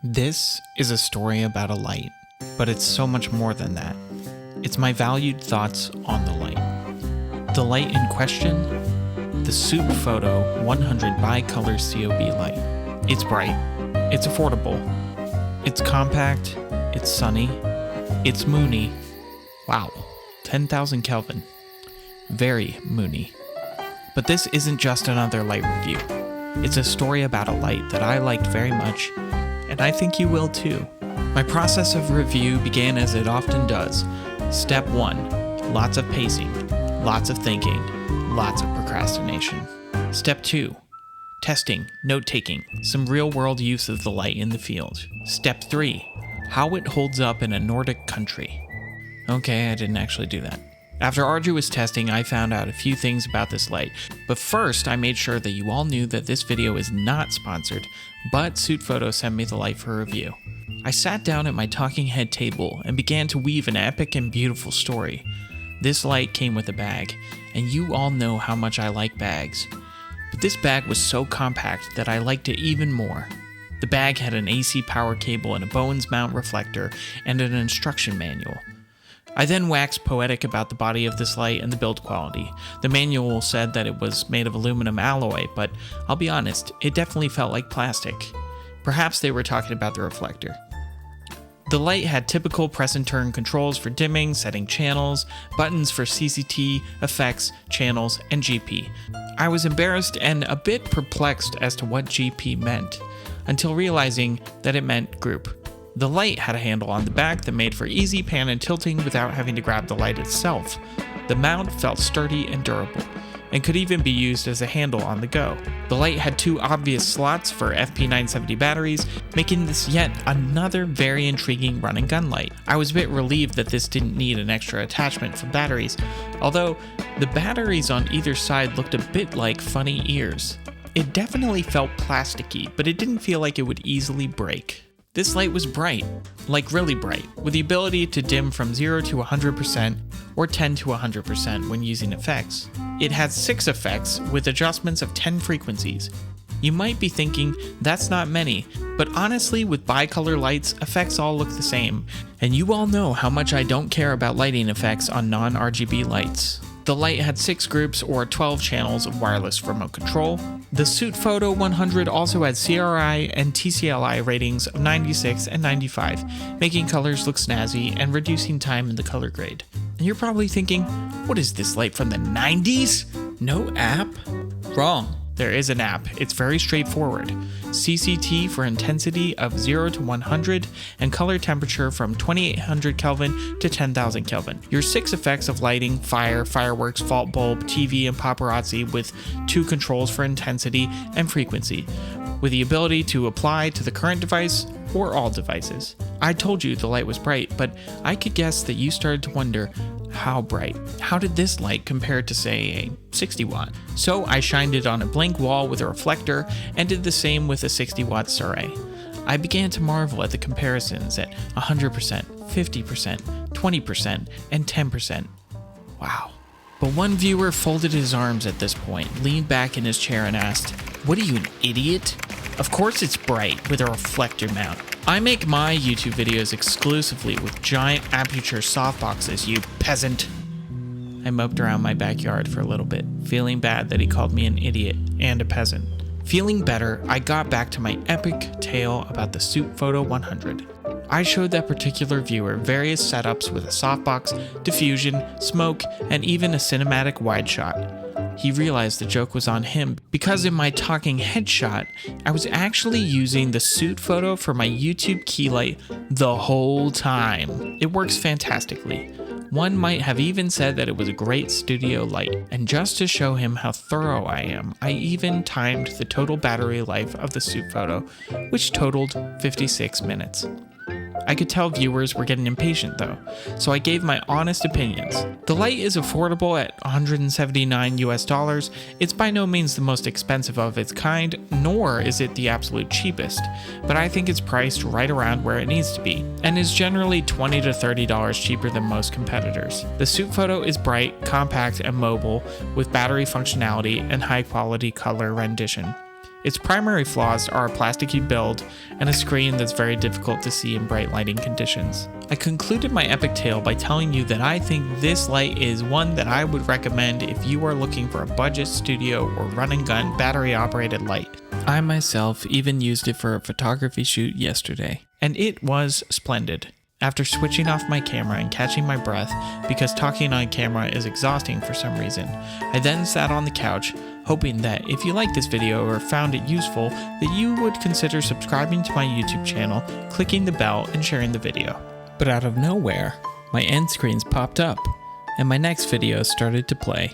This is a story about a light, but it's so much more than that. It's my valued thoughts on the light. The light in question? The SUTEFOTO 100 bicolor COB light. It's bright, it's affordable, it's compact, it's sunny, it's moony. Wow, 10,000 Kelvin. Very moony. But this isn't just another light review. It's a story about a light that I liked very much, and I think you will too. My process of review began as it often does. Step 1, lots of pacing, lots of thinking, lots of procrastination. Step 2, testing, note-taking, some real-world use of the light in the field. Step 3, how it holds up in a Nordic country. Okay, I didn't actually do that. After arduous testing, I found out a few things about this light, but first I made sure that you all knew that this video is not sponsored, but SUTEFOTO sent me the light for review. I sat down at my talking head table and began to weave an epic and beautiful story. This light came with a bag, and you all know how much I like bags. But this bag was so compact that I liked it even more. The bag had an AC power cable and a Bowens mount reflector and an instruction manual. I then waxed poetic about the body of this light and the build quality. The manual said that it was made of aluminum alloy, but I'll be honest, it definitely felt like plastic. Perhaps they were talking about the reflector. The light had typical press and turn controls for dimming, setting channels, buttons for CCT, effects, channels, and GP. I was embarrassed and a bit perplexed as to what GP meant, until realizing that it meant group. The light had a handle on the back that made for easy pan and tilting without having to grab the light itself. The mount felt sturdy and durable, and could even be used as a handle on the go. The light had two obvious slots for FP970 batteries, making this yet another very intriguing run and gun light. I was a bit relieved that this didn't need an extra attachment for batteries, although the batteries on either side looked a bit like funny ears. It definitely felt plasticky, but it didn't feel like it would easily break. This light was bright, like really bright, with the ability to dim from 0 to 100% or 10 to 100% when using effects. It had 6 effects with adjustments of 10 frequencies. You might be thinking, that's not many, but honestly with bicolor lights, effects all look the same, and you all know how much I don't care about lighting effects on non-RGB lights. The light had 6 groups or 12 channels of wireless remote control. The SUTEFOTO 100 also had CRI and TCLI ratings of 96 and 95, making colors look snazzy and reducing time in the color grade. And you're probably thinking, what is this light from the 90s? No app? Wrong. There is an app. It's very straightforward. CCT for intensity of 0 to 100 and color temperature from 2800 Kelvin to 10,000 Kelvin. Your 6 effects of lighting, fire, fireworks, fault bulb, TV, and paparazzi with 2 controls for intensity and frequency, with the ability to apply to the current device or all devices. I told you the light was bright, but I could guess that you started to wonder, how bright? How did this light compare to, say, a 60 watt? So I shined it on a blank wall with a reflector and did the same with a 60 watt Soiree. I began to marvel at the comparisons at 100%, 50%, 20%, and 10%. Wow. But one viewer folded his arms at this point, leaned back in his chair and asked, "What are you, an idiot? Of course it's bright with a reflector mount. I make my YouTube videos exclusively with giant aperture softboxes, you peasant." I moped around my backyard for a little bit, feeling bad that he called me an idiot and a peasant. Feeling better, I got back to my epic tale about the SUTEFOTO 100. I showed that particular viewer various setups with a softbox, diffusion, smoke, and even a cinematic wide shot. He realized the joke was on him because in my talking headshot, I was actually using the SUTEFOTO for my YouTube key light the whole time. It works fantastically. One might have even said that it was a great studio light, and just to show him how thorough I am, I even timed the total battery life of the SUTEFOTO, which totaled 56 minutes. I could tell viewers were getting impatient though, so I gave my honest opinions. The light is affordable at $179 US. It's by no means the most expensive of its kind, nor is it the absolute cheapest, but I think it's priced right around where it needs to be, and is generally $20 to $30 cheaper than most competitors. The SUTEFOTO is bright, compact, and mobile, with battery functionality and high quality color rendition. Its primary flaws are a plasticky build and a screen that's very difficult to see in bright lighting conditions. I concluded my epic tale by telling you that I think this light is one that I would recommend if you are looking for a budget studio or run and gun battery operated light. I myself even used it for a photography shoot yesterday, and it was splendid. After switching off my camera and catching my breath because talking on camera is exhausting for some reason, I then sat on the couch, hoping that if you liked this video or found it useful, that you would consider subscribing to my YouTube channel, clicking the bell, and sharing the video. But out of nowhere, my end screens popped up, and my next video started to play.